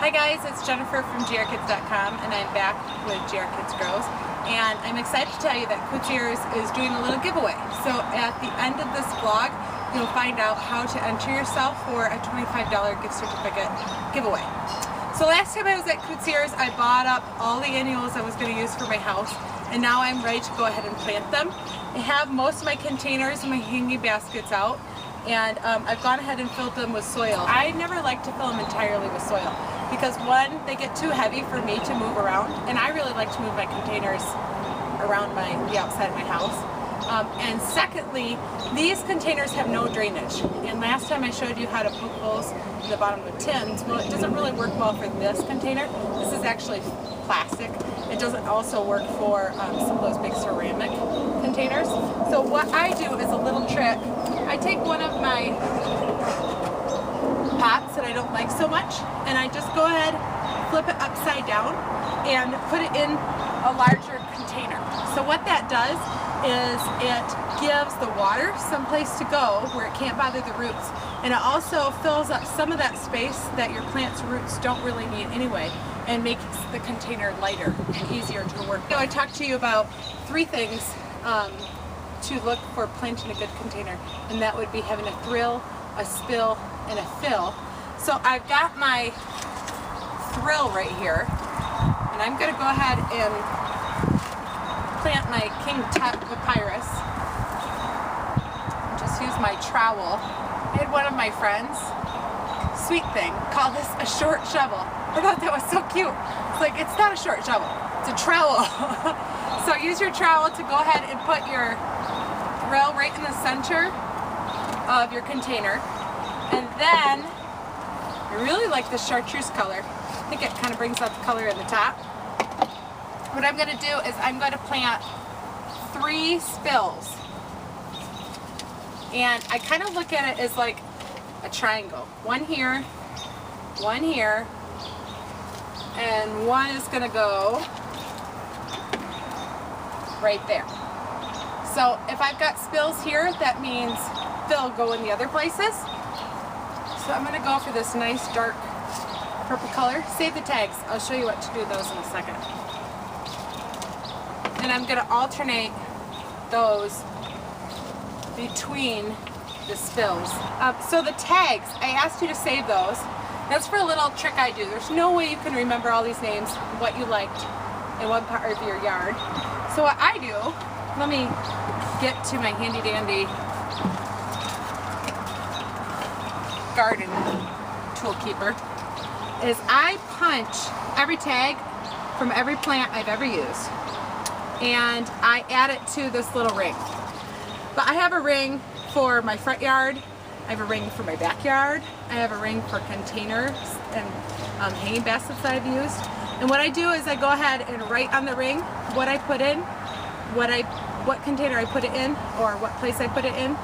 Hi guys, it's Jennifer from GrKids.com and I'm back with GrKids Grows, and I'm excited to tell you that Coutiers is doing a little giveaway. So at the end of this vlog, you'll find out how to enter yourself for a $25 gift certificate giveaway. So last time I was at Coutiers, I bought up all the annuals I was going to use for my house, and now I'm ready to go ahead and plant them. I have most of my containers and my hanging baskets out, and I've gone ahead and filled them with soil. I never like to fill them entirely with soil because one, they get too heavy for me to move around, and I really like to move my containers around the outside of my house. And secondly, these containers have no drainage. And last time I showed you how to poke holes in the bottom of tins. Well, it doesn't really work well for this container. This is actually plastic. It doesn't also work for some of those big ceramic containers. So what I do is a little trick. I take one of my pots that I don't like so much, and I just go ahead, flip it upside down, and put it in a larger container. So what that does is it gives the water someplace to go where it can't bother the roots, and it also fills up some of that space that your plant's roots don't really need anyway, and makes the container lighter and easier to work with. So I talked to you about three things to look for planting a good container, and that would be having a thrill, a spill, and a fill. So I've got my thrill right here, and I'm going to go ahead and plant my King Tut papyrus. Just use my trowel. I had one of my friends, sweet thing, call this a short shovel. I thought that was so cute. It's like, it's not a short shovel, it's a trowel. So use your trowel to go ahead and put your thrill right in the center of your container. And then, I really like the chartreuse color. I think it kind of brings out the color in the top. What I'm going to do is I'm going to plant 3 spills. And I kind of look at it as like a triangle. One here, and one is going to go right there. So if I've got spills here, that means they'll go in the other places. So I'm going to go for this nice dark purple color. Save the tags. I'll show you what to do with those in a second. And I'm going to alternate those between the spills. So the tags, I asked you to save those. That's for a little trick I do. There's no way you can remember all these names, what you liked in one part of your yard. So what I do, let me get to my handy dandy garden tool keeper, is I punch every tag from every plant I've ever used, and I add it to this little ring. But I have a ring for my front yard, I have a ring for my backyard, I have a ring for containers and hanging baskets that I've used. And what I do is I go ahead and write on the ring what I put in, what container I put it in, or what place I put it in.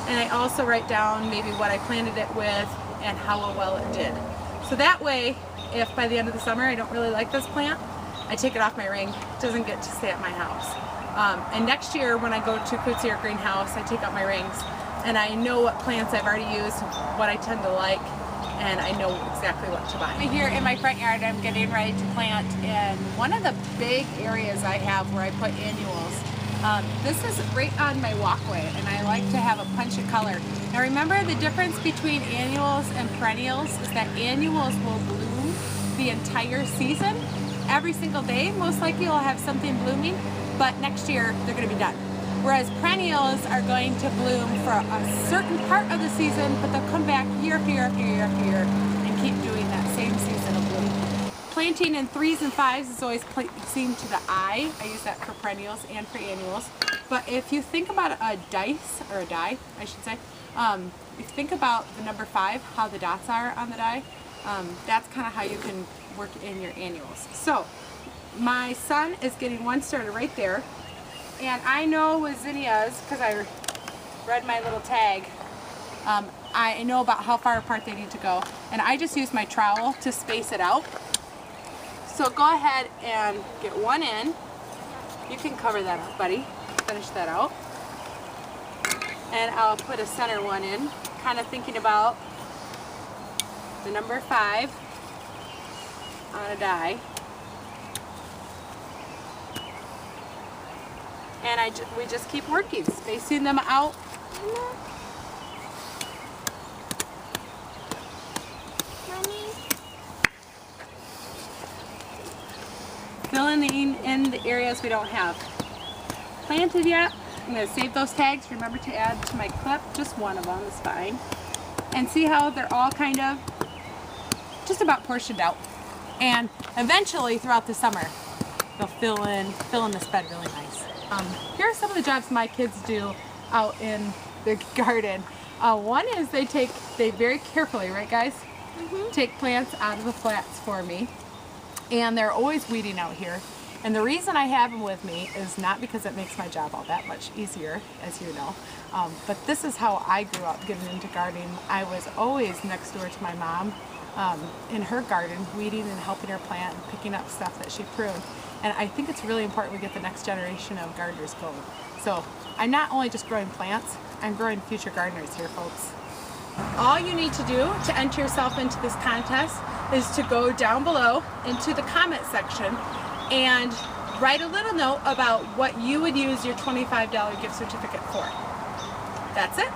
And I also write down maybe what I planted it with and how well it did. So that way, if by the end of the summer I don't really like this plant, I take it off my ring. It doesn't get to stay at my house. And next year when I go to Coutier Greenhouse, I take out my rings and I know what plants I've already used, what I tend to like, and I know exactly what to buy. Here in my front yard, I'm getting ready to plant in one of the big areas I have where I put annuals. This is right on my walkway, and I like to have a punch of color. Now remember, the difference between annuals and perennials is that annuals will bloom the entire season. Every single day, most likely you'll have something blooming, but next year they're going to be done. Whereas perennials are going to bloom for a certain part of the season, but they'll come back year after year after year after year and keep doing that same season of bloom. Planting in 3s and 5s is always pleasing to the eye. I use that for perennials and for annuals. But if you think about a dice, or a die, I should say, if you think about the number 5, how the dots are on the die, that's kind of how you can work in your annuals. So my son is getting one started right there, and I know with zinnias, because I read my little tag, I know about how far apart they need to go, and I just use my trowel to space it out. So go ahead and get one in. You can cover that up, buddy. Finish that out. And I'll put a center one in, kind of thinking about the number 5. on a die. And we just keep working, spacing them out. Filling in the areas we don't have planted yet. I'm going to save those tags. Remember to add to my clip. Just one of them is fine. And see how they're all kind of just about portioned out. And eventually throughout the summer, they'll fill in this bed really nice. Here are some of the jobs my kids do out in the garden. One is they very carefully, right guys? Take plants out of the flats for me. And they're always weeding out here. And the reason I have them with me is not because it makes my job all that much easier, as you know, but this is how I grew up getting into gardening. I was always next door to my mom in her garden, weeding and helping her plant and picking up stuff that she pruned. And I think it's really important we get the next generation of gardeners going. So I'm not only just growing plants, I'm growing future gardeners here, folks. All you need to do to enter yourself into this contest is to go down below into the comment section and write a little note about what you would use your $25 gift certificate for. That's it.